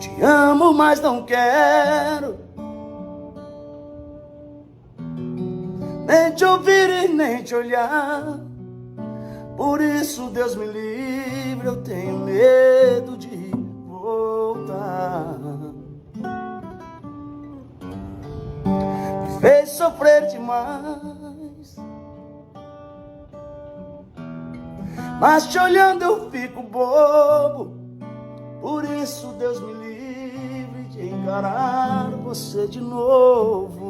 Te amo, mas não quero nem te ouvir e nem te olhar. Por isso, Deus me livre, eu tenho medo de voltar. Me fez sofrer demais, mas te olhando eu fico bobo. Por isso, Deus me livre de encarar você de novo.